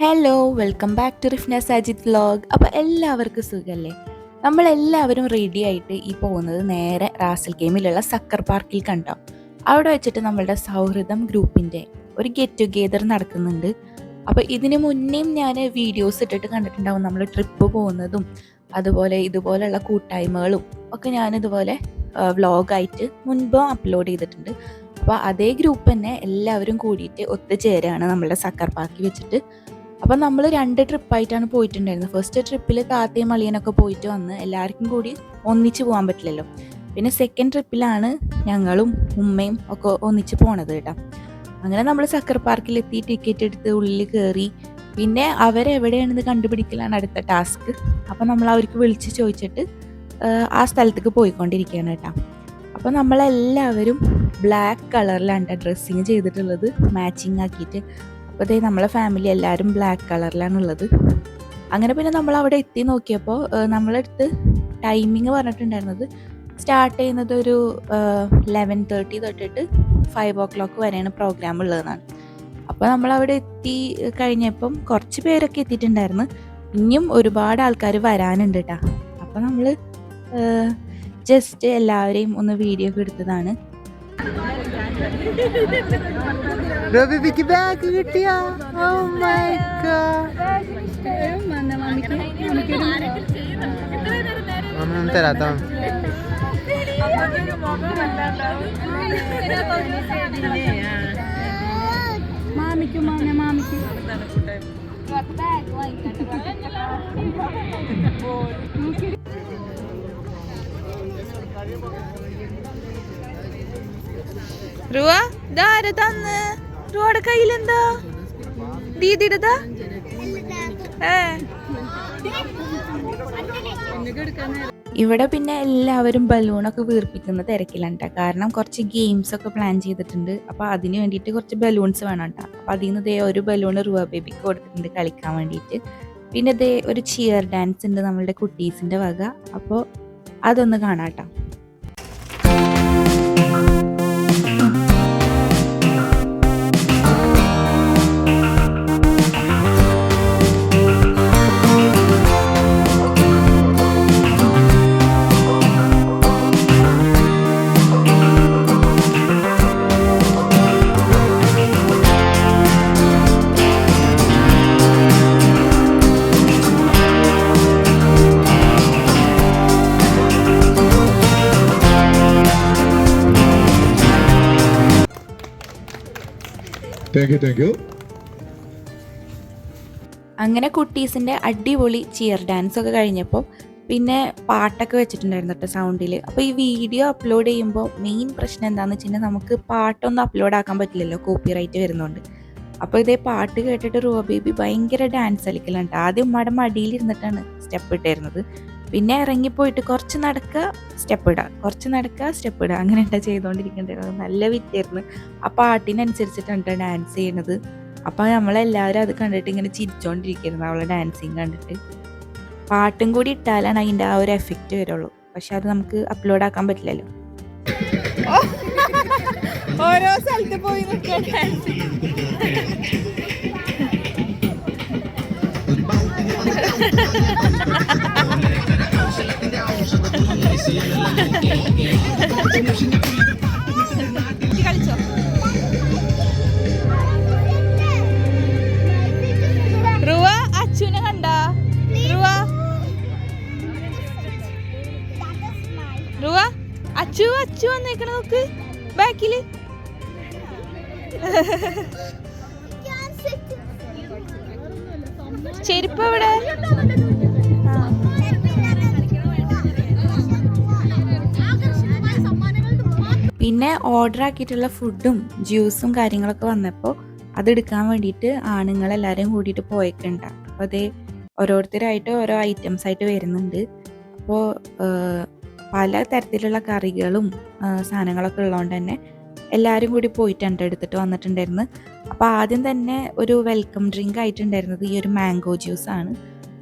Hello welcome back to Rifna Sajid vlog. അപ്പോൾ എല്ലാവർക്കും സുഖമല്ലേ? നമ്മളെല്ലാവരും റെഡി ആയിട്ട് ഈ പോകുന്നത് നേരെ റാസൽ ഗെയിമിലുള്ള സക്കർ പാർക്കിൽ കണ്ടോ. അവിടെ വെച്ചിട്ട് നമ്മളുടെ സൗഹൃദം ഗ്രൂപ്പിൻ്റെ ഒരു ഗെറ്റ് ടുഗെദർ നടക്കുന്നുണ്ട്. അപ്പോൾ ഇതിന് മുന്നേയും ഞാൻ വീഡിയോസ് ഇട്ടിട്ട് കണ്ടിട്ടുണ്ടാവും, നമ്മൾ ട്രിപ്പ് പോകുന്നതും അതുപോലെ ഇതുപോലെയുള്ള കൂട്ടായ്മകളും ഒക്കെ ഞാനിതുപോലെ വ്ലോഗായിട്ട് മുൻപ് അപ്ലോഡ് ചെയ്തിട്ടുണ്ട്. അപ്പോൾ അതേ ഗ്രൂപ്പ് തന്നെ എല്ലാവരും കൂടിയിട്ട് ഒത്തുചേരുകയാണ് നമ്മളുടെ സക്കർ പാർക്കിൽ വെച്ചിട്ട്. അപ്പം നമ്മൾ 2 ട്രിപ്പായിട്ടാണ് പോയിട്ടുണ്ടായിരുന്നത്. ഫസ്റ്റ് ട്രിപ്പിൽ താത്തയും മളിയനൊക്കെ പോയിട്ട് വന്ന് എല്ലാവർക്കും കൂടി ഒന്നിച്ച് പോകാൻ പറ്റില്ലല്ലോ. പിന്നെ സെക്കൻഡ് ട്രിപ്പിലാണ് ഞങ്ങളും ഉമ്മയും ഒക്കെ ഒന്നിച്ച് പോണത് കേട്ടോ. അങ്ങനെ നമ്മൾ സക്കർ പാർക്കിലെത്തി ടിക്കറ്റ് എടുത്ത് ഉള്ളിൽ കയറി. പിന്നെ അവരെവിടെയാണെന്ന് കണ്ടുപിടിക്കലാണ് അടുത്ത ടാസ്ക്. അപ്പം നമ്മൾ അവർക്ക് വിളിച്ച് ചോദിച്ചിട്ട് ആ സ്ഥലത്തേക്ക് പോയിക്കൊണ്ടിരിക്കുകയാണ് കേട്ടോ. അപ്പോൾ നമ്മളെല്ലാവരും ബ്ലാക്ക് കളറിലാണ് ഡ്രസ്സിങ് ചെയ്തിട്ടുള്ളത്, മാച്ചിങ് ആക്കിയിട്ട്. അപ്പോൾ അതേ നമ്മളെ ഫാമിലി എല്ലാവരും ബ്ലാക്ക് കളറിലാണുള്ളത്. അങ്ങനെ പിന്നെ നമ്മൾ അവിടെ എത്തി നോക്കിയപ്പോൾ നമ്മളടുത്ത് ടൈമിങ് പറഞ്ഞിട്ടുണ്ടായിരുന്നത് സ്റ്റാർട്ട് ചെയ്യുന്നത് ഒരു 11:30 തൊട്ടിട്ട് 5 o'clock വരെയാണ് പ്രോഗ്രാം ഉള്ളതെന്നാണ്. അപ്പോൾ നമ്മളവിടെ എത്തി കഴിഞ്ഞപ്പം കുറച്ച് പേരൊക്കെ എത്തിയിട്ടുണ്ടായിരുന്നു. ഇനിയും ഒരുപാട് ആൾക്കാർ വരാനുണ്ട് കേട്ടോ. അപ്പോൾ നമ്മൾ ജസ്റ്റ് എല്ലാവരെയും ഒന്ന് വീഡിയോ ഒക്കെ എടുത്തതാണ്. റബിക്ക് ബാഗ് കിട്ടിയാ? Oh my God. അമ്മ തരാത്ത മാമിക്കും മാമിക്കും റുവ ഇതാര തന്ന്? റുവയുടെ കയ്യിലെന്താ? ദീദിയുടെതാ? ഇവിടെ പിന്നെ എല്ലാവരും ബലൂണൊക്കെ വീർപ്പിക്കുന്ന തിരക്കിലാണ്. കാരണം കുറച്ച് ഗെയിംസ് ഒക്കെ പ്ലാൻ ചെയ്തിട്ടുണ്ട്. അപ്പോൾ അതിന് വേണ്ടിയിട്ട് കുറച്ച് ബലൂൺസ് വേണം കേട്ടോ. അപ്പോൾ അതിൽ നിന്ന് ഒരു ബലൂൺ റുവ ബേബിക്ക് കൊടുത്തിട്ടുണ്ട് കളിക്കാൻ വേണ്ടിയിട്ട്. പിന്നെ ഒരു ചിയർ ഡാൻസ് ഉണ്ട് നമ്മളുടെ കുട്ടീസിൻ്റെ വക. അപ്പോൾ അതൊന്ന് കാണാം കേട്ടോ. Thank you. അങ്ങനെ കുട്ടീസിൻ്റെ അടിപൊളി ചിയർ ഡാൻസ് ഒക്കെ കഴിഞ്ഞപ്പോൾ പിന്നെ പാട്ടൊക്കെ വെച്ചിട്ടുണ്ടായിരുന്നു കേട്ടോ സൗണ്ടിൽ. അപ്പോൾ ഈ വീഡിയോ അപ്ലോഡ് ചെയ്യുമ്പോൾ മെയിൻ പ്രശ്നം എന്താണെന്ന് വെച്ചിട്ടുണ്ടെങ്കിൽ നമുക്ക് പാട്ടൊന്നും അപ്ലോഡ് ആക്കാൻ പറ്റില്ലല്ലോ, കോപ്പിറൈറ്റ് വരുന്നുണ്ട്. അപ്പോൾ ഇതേ പാട്ട് കേട്ടിട്ട് റുവ ബേബി ഭയങ്കര ഡാൻസ് കളിക്കലുണ്ട്. ആദ്യം ഉമ്മയുടെ മടിയിലിരുന്നിട്ടാണ് സ്റ്റെപ്പ് ഇട്ടായിരുന്നത്. പിന്നെ ഇറങ്ങിപ്പോയിട്ട് കുറച്ച് നടക്കുക സ്റ്റെപ്പ് ഇടുക, കുറച്ച് നടക്കുക സ്റ്റെപ്പ് ഇടുക, അങ്ങനെ ഉണ്ടാ ചെയ്തുകൊണ്ടിരിക്കേണ്ടത്. നല്ല വിറ്റായിരുന്നു. ആ പാട്ടിനനുസരിച്ചിട്ടാണ് ഡാൻസ് ചെയ്യണത്. അപ്പോൾ നമ്മളെല്ലാവരും അത് കണ്ടിട്ട് ഇങ്ങനെ ചിരിച്ചോണ്ടിരിക്കുന്നു അവളെ ഡാൻസിങ് കണ്ടിട്ട്. പാട്ടും കൂടി ഇട്ടാലാണ് അതിൻ്റെ ആ ഒരു എഫക്റ്റ് വരുള്ളൂ. പക്ഷെ അത് നമുക്ക് അപ്ലോഡ് ആക്കാൻ പറ്റില്ലല്ലോ. ഓരോ സ്ഥലത്ത് പോയി കളിച്ചോ? റുവ അച്ചുവിനെ കണ്ടാ? റുവ അച്ചു വന്നേക്കണ നോക്ക് ബാക്കില്. ചെരുപ്പ് എവിടെ? പിന്നെ ഓർഡർ ആക്കിയിട്ടുള്ള ഫുഡും ജ്യൂസും കാര്യങ്ങളൊക്കെ വന്നപ്പോൾ അതെടുക്കാൻ വേണ്ടിയിട്ട് ആണുങ്ങളെല്ലാവരും കൂടിയിട്ട് പോയിട്ടുണ്ട്. അപ്പോൾ അതേ ഓരോരുത്തരായിട്ട് ഓരോ ഐറ്റംസ് ആയിട്ട് വരുന്നുണ്ട്. അപ്പോൾ പല തരത്തിലുള്ള കറികളും സാധനങ്ങളൊക്കെ ഉള്ളതുകൊണ്ട് തന്നെ എല്ലാവരും കൂടി പോയിട്ടുണ്ട് എടുത്തിട്ട് വന്നിട്ടുണ്ടായിരുന്നു. അപ്പോൾ ആദ്യം തന്നെ ഒരു വെൽക്കം ഡ്രിങ്ക് ആയിട്ടുണ്ടായിരുന്നത് ഈ ഒരു മാംഗോ ജ്യൂസാണ്.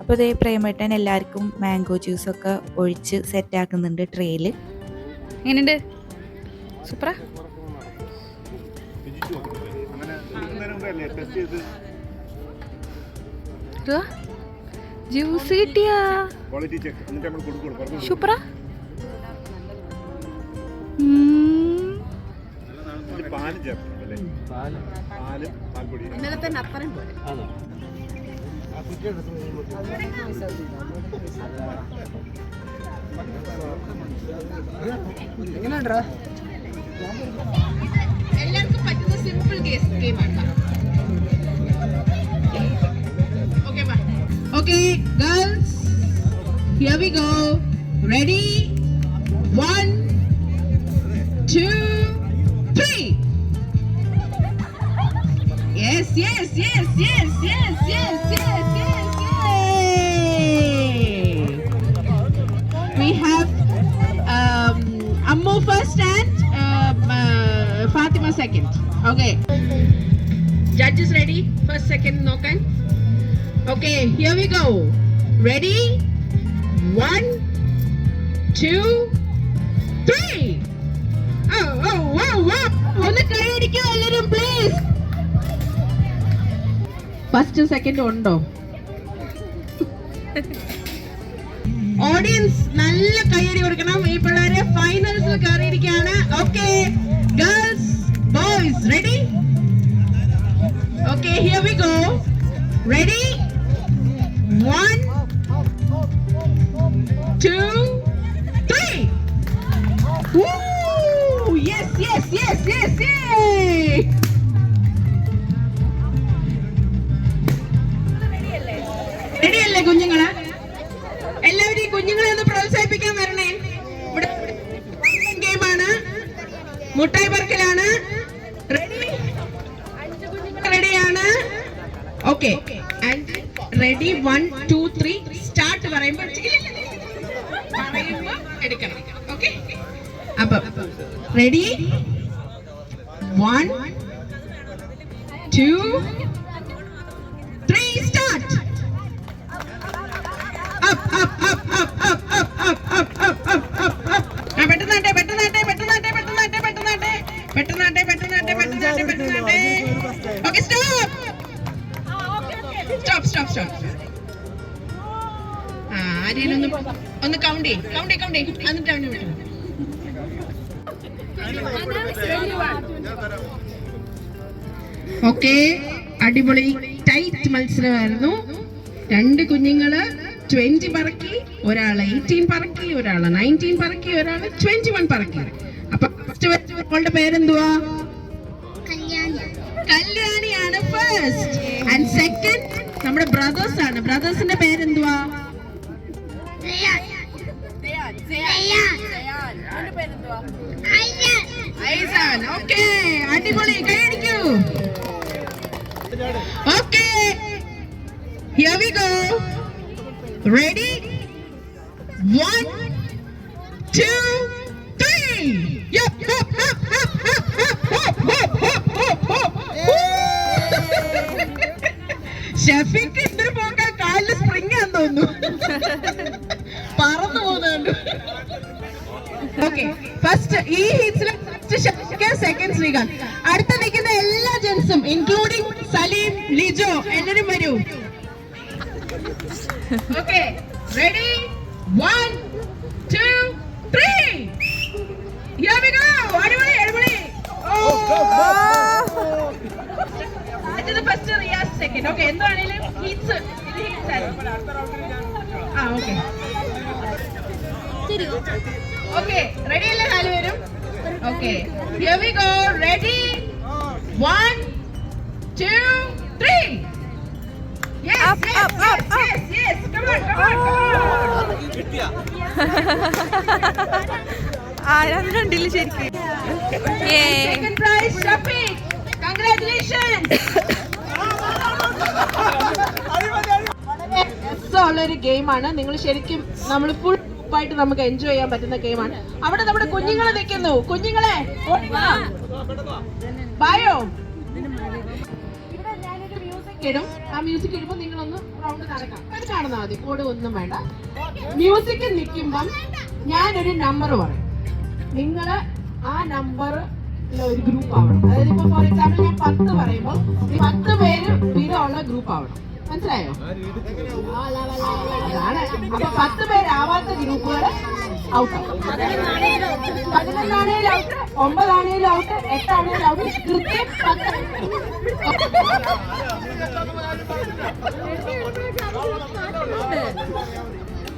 അപ്പോൾ ഇതേ പ്രേമേട്ടൻ എല്ലാവർക്കും മാംഗോ ജ്യൂസൊക്കെ ഒഴിച്ച് സെറ്റാക്കുന്നുണ്ട് ട്രേയിൽ. എങ്ങനെയുണ്ട്? സൂപ്പറാ. ജ്യൂസ് കിട്ടിയാ സൂപ്പറാ. ഇന്നലെ തന്നെ അത്രയും പോലെ എങ്ങനെയുണ്ടാ? എല്ലാവർക്കും പറ്റുന്ന സിമ്പിൾ ഗെയിമാണ്. Okay, girls, here we go. Ready? 1, 2, 3. Yes, yes, yes, yes, yes, yes, yes, yes, yay! We have Ammu first and Fatima second. Okay. Judges ready? First, second, nokan. Okay, here we go. Ready? 1, 2, 3. Oh. ഒന്ന് കൈയടിക്കൂ എല്ലാവരും please. First second ഉണ്ടോ? Audience നല്ല കൈയടി കൊടുക്കണം. ഈ പിള്ളേരെ ഫൈനൽസിൽ കയറിയിരിക്കുകയാണ്. Okay girls boys ready? Okay here we go. Ready? 1, 2, 3. Woo! Yes. റെഡിയല്ലേ കുഞ്ഞുങ്ങള്? എല്ലാവരും ഈ കുഞ്ഞുങ്ങളെ ഒന്ന് പ്രോത്സാഹിപ്പിക്കാൻ വരണേ. ഇവിടെ ഗെയിമാണ്, മുട്ടായി പറക്കലാണ്. റെഡി? റെഡിയാണ്? Okay ready? 1, 2, 3 സ്റ്റാർട്ട് പറയുമ്പോ എടുക്കണം. ഓക്കെ അപ്പൊ റെഡി? 1, 2, 3 സ്റ്റാർട്ട്. Okay, stop. ആരെയും ഒന്ന് കൗണ്ട് ചെയ്യ് എന്നിട്ട് അവനെ വിട്ടു. ഓക്കെ അടിപൊളി ടൈറ്റ് മത്സരമായിരുന്നു. രണ്ട് കുഞ്ഞുങ്ങള് 20 പറക്കി, ഒരാള് 18 പറക്കി, ഒരാള് 19 പറക്കി, ഒരാള് 21 പറക്കി. അപ്പൊ ഫസ്റ്റ് പേരെന്തുവാ? കല്യാണിയാണ് ഫസ്റ്റ്. ആൻഡ് സെക്കൻഡ് നമ്മുടെ ബ്രദേഴ്സ് ആണ്. ബ്രദേഴ്സിന്റെ പേരെന്തുവാ? ഐസാൻ. ഓക്കെ അടിപൊളി, കൈയടിക്കൂ. Okay here we go. Ready? 1, 2, 3. Yup. ഷെഫിക്ക് എന്തൊരു പോക്കാ, കാലില് സ്പ്രിങ് ആന്ന് തോന്നുന്നു, പറന്നു പോകുന്നുണ്ട്. ഓക്കെ ഫസ്റ്റ് ഈ ഹീറ്റ്സിൽ സെക്കൻഡ് ശ്രീകാന്ത്. അടുത്ത നിൽക്കുന്ന എല്ലാ ജെൻസും ഇൻക്ലൂഡിംഗ് സലീം, ലിജോ എല്ലാരും വരൂ. Okay, ready? 1, 2, 3. Here we go. Everybody. Oh. That is the first Riyaz second. Okay, എന്താണെങ്കിലും heats okay. Okay, ready അല്ലേ നാലുപേരും? Okay, here we go. Ready? 1, 2, 3. Yes. Come on. ആരാന്ന് കണ്ടില്ല ശരിക്കും. Second prize, Shafiq. Congratulations. രസമുള്ളൊരു ഗെയിമാണ്. നിങ്ങൾ ശരിക്കും നമ്മൾ ഫുൾ ആയിട്ട് നമുക്ക് എൻജോയ് ചെയ്യാൻ പറ്റുന്ന ഗെയിമാണ്. അവിടെ നമ്മുടെ കുഞ്ഞുങ്ങളെ നിൽക്കുന്നു. കുഞ്ഞുങ്ങളെ ബായോ ഇടും. ആ മ്യൂസിക് ഇടുമ്പോൾ നിങ്ങളൊന്ന് റൗണ്ട് നടക്കാം. അത് കാണുന്നാൽ മതി, കോഡ് ഒന്നും വേണ്ട. മ്യൂസിക് നിൽക്കുമ്പം ഞാനൊരു നമ്പർ പറയും. നിങ്ങൾ ആ നമ്പർ ഒരു ഗ്രൂപ്പ് ആവണം. അതായത് ഇപ്പൊ ഫോർ എക്സാമ്പിൾ ഞാൻ 10 പറയുമ്പോൾ 10 പേര് വീതമുള്ള ഗ്രൂപ്പ് ആവണം. മനസ്സിലായോ? അതാണ്. അപ്പൊ 10 പേരാവാത്ത ഗ്രൂപ്പുകൾ ഔട്ടാണ്. 11 ആണേലും ഔട്ട്, 9 ആണേലും ഔട്ട്, 8 ആണേലും ഔട്ട്. കൃത്യം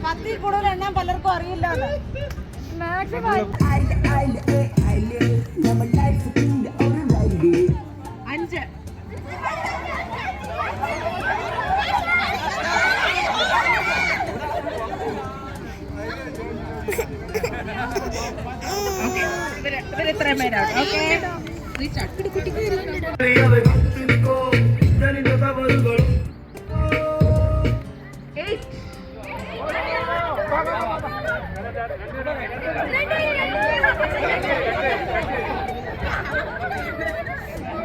10 കൂടുതൽ എണ്ണാൻ പലർക്കും അറിയില്ല. അഞ്ച്. ഇവരെത്രയും പേരാണ്.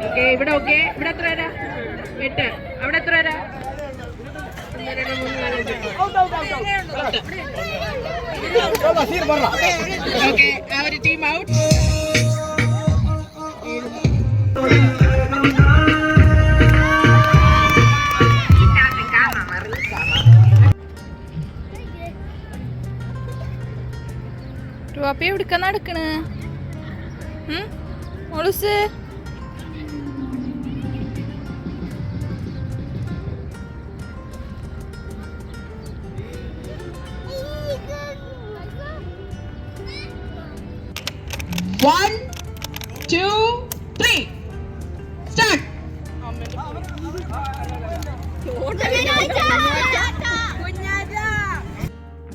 ഓക്കെ, ഇവിടെ ഓക്കെ. ഇവിടെ എത്ര പേരാ? 8. അവിടെ എത്ര പേരാ? ഓക്കെ, ആ ഒരു ടീം ഔട്ട്. റുവാപ്പി എവിടുക്ക നടക്കണ്? മോളൂസ് One, 2, 3. Start.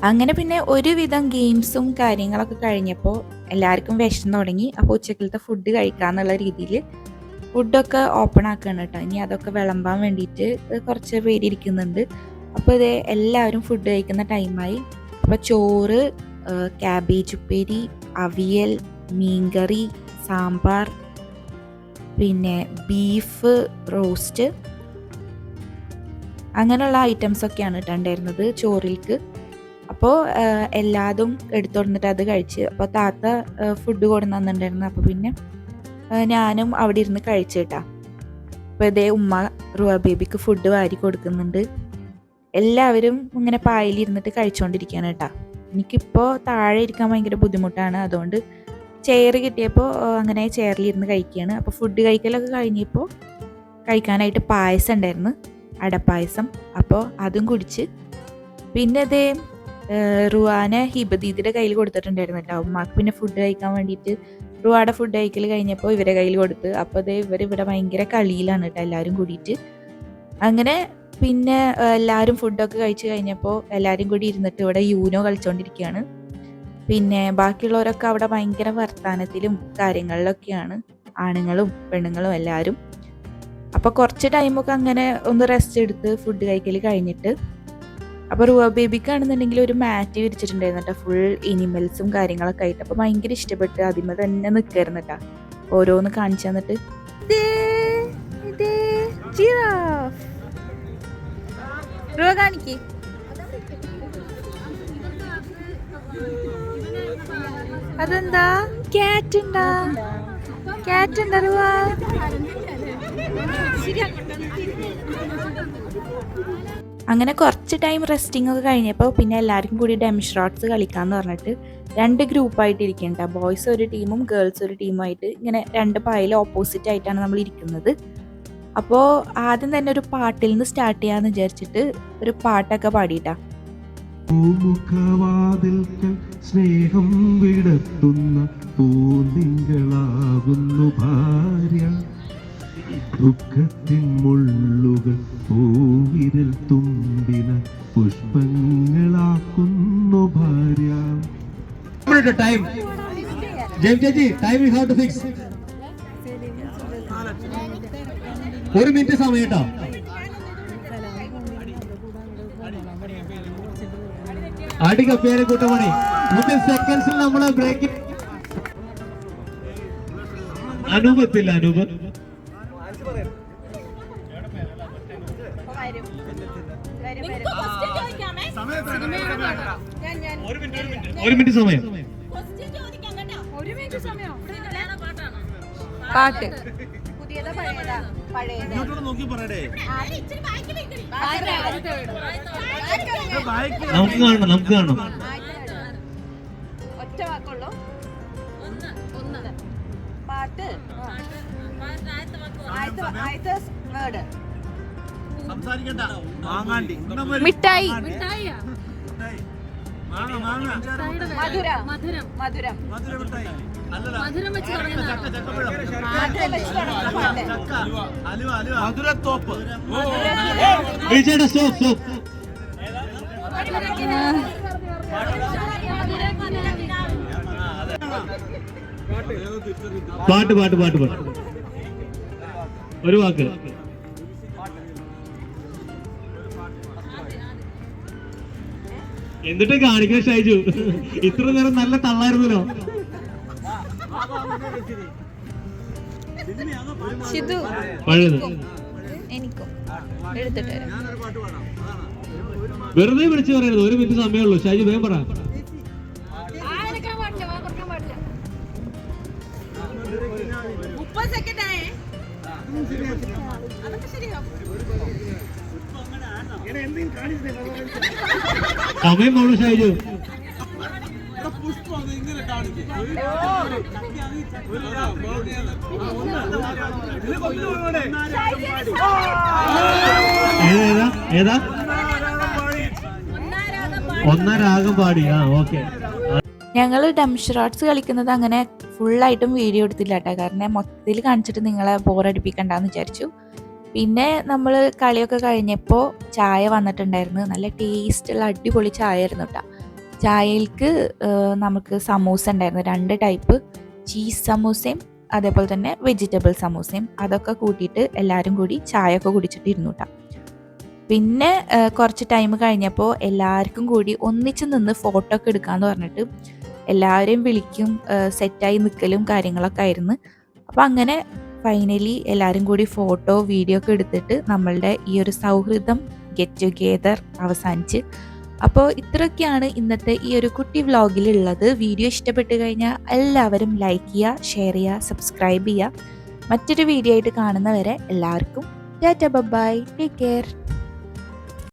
അങ്ങനെ പിന്നെ ഒരുവിധം ഗെയിംസും കാര്യങ്ങളൊക്കെ കഴിഞ്ഞപ്പോൾ എല്ലാവർക്കും വിശന്ന് തുടങ്ങി. അപ്പോൾ ഉച്ചക്കലത്തെ ഫുഡ് കഴിക്കാന്നുള്ള രീതിയിൽ ഫുഡൊക്കെ ഓപ്പൺ ആക്കുകയാണ് കേട്ടോ. ഇനി അതൊക്കെ വിളമ്പാൻ വേണ്ടിയിട്ട് കുറച്ച് പേര് ഇരിക്കുന്നുണ്ട്. അപ്പോൾ ഇത് എല്ലാവരും ഫുഡ് കഴിക്കുന്ന ടൈമായി. അപ്പോൾ ചോറ്, ക്യാബേജ് ഉപ്പേരി, അവിയൽ, മീൻകറി, സാമ്പാർ, പിന്നെ ബീഫ് റോസ്റ്റ്, അങ്ങനെയുള്ള ഐറ്റംസൊക്കെയാണ് കേട്ടോ ഉണ്ടായിരുന്നത് ചോറിലേക്ക്. അപ്പോൾ എല്ലാതും എടുത്തുകൊണ്ടിട്ട് അത് കഴിച്ച്. അപ്പോൾ താത്ത ഫുഡ് കൊണ്ടു തന്നിട്ടുണ്ടായിരുന്നു. അപ്പോൾ പിന്നെ ഞാനും അവിടെ ഇരുന്ന് കഴിച്ചു കേട്ടാ. അപ്പോൾ ഇതേ ഉമ്മ റുവ ബേബിക്ക് ഫുഡ് വാരി കൊടുക്കുന്നുണ്ട്. എല്ലാവരും ഇങ്ങനെ പായലിരുന്നിട്ട് കഴിച്ചുകൊണ്ടിരിക്കുകയാണ് കേട്ടാ. എനിക്കിപ്പോൾ താഴെ ഇരിക്കാൻ ഭയങ്കര ബുദ്ധിമുട്ടാണ്. അതുകൊണ്ട് ചെയർ കിട്ടിയപ്പോൾ അങ്ങനെ ചെയറിലിരുന്ന് കഴിക്കുകയാണ്. അപ്പോൾ ഫുഡ് കഴിക്കലൊക്കെ കഴിഞ്ഞപ്പോൾ കഴിക്കാനായിട്ട് പായസം ഉണ്ടായിരുന്നു, അടപ്പായസം. അപ്പോൾ അതും കുടിച്ച് പിന്നെ അതേ റുവാനെ ഹിബദീദിയുടെ കയ്യിൽ കൊടുത്തിട്ടുണ്ടായിരുന്നു കേട്ടോ. ഉമ്മാക്ക് പിന്നെ ഫുഡ് കഴിക്കാൻ വേണ്ടിയിട്ട് റുവാടെ ഫുഡ് കഴിക്കൽ കഴിഞ്ഞപ്പോൾ ഇവരെ കയ്യിൽ കൊടുത്ത്. അപ്പോൾ അതേ ഇവരിവിടെ ഭയങ്കര കളിയിലാണ് കേട്ടോ എല്ലാവരും കൂടിയിട്ട്. അങ്ങനെ പിന്നെ എല്ലാവരും ഫുഡൊക്കെ കഴിച്ച് കഴിഞ്ഞപ്പോൾ എല്ലാവരും കൂടി ഇരുന്നിട്ട് ഇവിടെ യൂനോ കളിച്ചുകൊണ്ടിരിക്കുകയാണ്. പിന്നെ ബാക്കിയുള്ളവരൊക്കെ അവിടെ ഭയങ്കര വർത്തമാനത്തിലും കാര്യങ്ങളിലൊക്കെയാണ്, ആണുങ്ങളും പെണ്ണുങ്ങളും എല്ലാവരും. അപ്പോൾ കുറച്ച് ടൈമൊക്കെ അങ്ങനെ ഒന്ന് റെസ്റ്റ് എടുത്ത് ഫുഡ് കഴിക്കൽ കഴിഞ്ഞിട്ട് അപ്പോൾ റുവ ബേബിക്കാണെന്നുണ്ടെങ്കിൽ ഒരു മാറ്റ് വിരിച്ചിട്ടുണ്ടായിരുന്നു കേട്ടോ, ഫുൾ എനിമൽസും കാര്യങ്ങളൊക്കെ ആയിട്ട്. അപ്പോൾ ഭയങ്കര ഇഷ്ടപ്പെട്ട് അതിന്മേൽ തന്നെ നിൽക്കായിരുന്നു കേട്ടോ, ഓരോന്ന് കാണിച്ചു തന്നിട്ട്. കാണിക്ക്. അതെന്താ? ക്യാറ്റ് ഉണ്ടാ? ക്യാറ്റ് ഉണ്ടാ റുവ? അങ്ങനെ കുറച്ച് ടൈം റെസ്റ്റിംഗ് ഒക്കെ കഴിഞ്ഞപ്പോൾ പിന്നെ എല്ലാവർക്കും കൂടി ഡെംഷറോട്ട്സ് കളിക്കാമെന്ന് പറഞ്ഞിട്ട് 2 ഗ്രൂപ്പായിട്ട് ഇരിക്കുന്നുണ്ട്. ബോയ്സ് ഒരു ടീമും ഗേൾസ് ഒരു ടീമായിട്ട് ഇങ്ങനെ 2 പായൽ ഓപ്പോസിറ്റ് ആയിട്ടാണ് നമ്മൾ ഇരിക്കുന്നത്. അപ്പോൾ ആദ്യം തന്നെ ഒരു പാട്ടിൽ നിന്ന് സ്റ്റാർട്ട് ചെയ്യാമെന്ന് വിചാരിച്ചിട്ട് ഒരു പാട്ടൊക്കെ പാടിയിട്ടാ. പൂമുഖവാതിൽക്കൽ സ്നേഹം വിടർത്തുന്ന പൂന്തിങ്കളാകുന്നു ഭാര്യ, ദുഃഖത്തിൻ മുള്ളുകൾ പൂവിരൽ തുമ്പിന പുഷ്പങ്ങളാക്കുന്നു ഭാര്യ. ടൈം ചേച്ചി, time you have to fix. 1 minute സമയം കേട്ടോ. അടി കപ്പിയാരെ കൂട്ടമണി 30 സെക്കൻഡ്സിൽ നമ്മള് ബ്രേക്ക്. അനൂപത്തില്ല, അനൂപ് ഒരു മിനിറ്റ് സമയം. പാട്ട് പുതിയതാ പഴയതാ? പഴയത് നോക്കി പറയടേ നമുക്ക് കാണണം ഒറ്റ വാക്കുള്ളൂ പാട്ട് ആദ്യത്തെ വേർഡ് സംസാരിക്കണ്ട മാങ്ങാണ്ടി മിഠായി മധുര മധുരം മധുരം മിഠായി അല്ലല്ല മധുരം വെച്ച് പറയുന്ന മധുരം വെച്ച് തുടങ്ങുന്ന പാട്ട് മധുരത്തോപ്പ് വിളിച്ചേട്ടാ സ്റ്റോപ്പ് പാട്ട് ഒരു വാക്ക് എന്നിട്ട് കാണിക്കാൻ ഷൈജു ഇത്ര നേരം നല്ല തള്ളായിരുന്നല്ലോ. ഷിതു പഴയത് എനിക്കും എടുത്തിട്ട് വരാം. വെറുതെ വിളിച്ചു പറയരുത്, 1 മിനിറ്റ് സമയമുള്ളൂ. ഷൈജു വേഗം പറ. സമയം പോണു ഷൈജു. ഏതാ ഒന്നാം രാഗം പാടി. ഓക്കെ. ഞങ്ങൾ ഡംഷറാട്സ് കളിക്കുന്നത് അങ്ങനെ ഫുള്ളായിട്ടും വീഡിയോ എടുത്തില്ല കേട്ടോ, കാരണം മൊത്തത്തിൽ കാണിച്ചിട്ട് നിങ്ങളെ ബോറടിപ്പിക്കണ്ടെന്ന് വിചാരിച്ചു. പിന്നെ നമ്മൾ കളിയൊക്കെ കഴിഞ്ഞപ്പോൾ ചായ വന്നിട്ടുണ്ടായിരുന്നു. നല്ല ടേസ്റ്റുള്ള അടിപൊളി ചായ ആയിരുന്നു കേട്ടോ. ചായയിലേക്ക് നമുക്ക് സമൂസ ഉണ്ടായിരുന്നു, 2 ടൈപ്പ്, ചീസ് സമൂസയും അതേപോലെ തന്നെ വെജിറ്റബിൾ സമൂസയും. അതൊക്കെ കൂട്ടിയിട്ട് എല്ലാവരും കൂടി ചായയൊക്കെ കുടിച്ചിട്ടിരുന്നു കേട്ടോ. പിന്നെ കുറച്ച് ടൈം കഴിഞ്ഞപ്പോൾ എല്ലാവർക്കും കൂടി ഒന്നിച്ച് നിന്ന് ഫോട്ടോ ഒക്കെ എടുക്കാമെന്ന് പറഞ്ഞിട്ട് എല്ലാവരെയും വിളിക്കും, സെറ്റായി നിൽക്കലും കാര്യങ്ങളൊക്കെ ആയിരുന്നു. അപ്പോൾ അങ്ങനെ ഫൈനലി എല്ലാവരും കൂടി ഫോട്ടോ വീഡിയോ ഒക്കെ എടുത്തിട്ട് നമ്മളുടെ ഈ ഒരു സൗഹൃദം ഗെറ്റ് ടുഗെദർ അവസാനിച്ച്. അപ്പോൾ ഇത്രയൊക്കെയാണ് ഇന്നത്തെ ഈ ഒരു കുട്ടി വ്ളോഗിലുള്ളത്. വീഡിയോ ഇഷ്ടപ്പെട്ട് കഴിഞ്ഞാൽ എല്ലാവരും ലൈക്ക് ചെയ്യുക, ഷെയർ ചെയ്യുക, സബ്സ്ക്രൈബ് ചെയ്യുക. മറ്റൊരു വീഡിയോ ആയിട്ട് കാണുന്നവരെ എല്ലാവർക്കും ടാറ്റ ബൈ, ടേക്ക് കെയർ.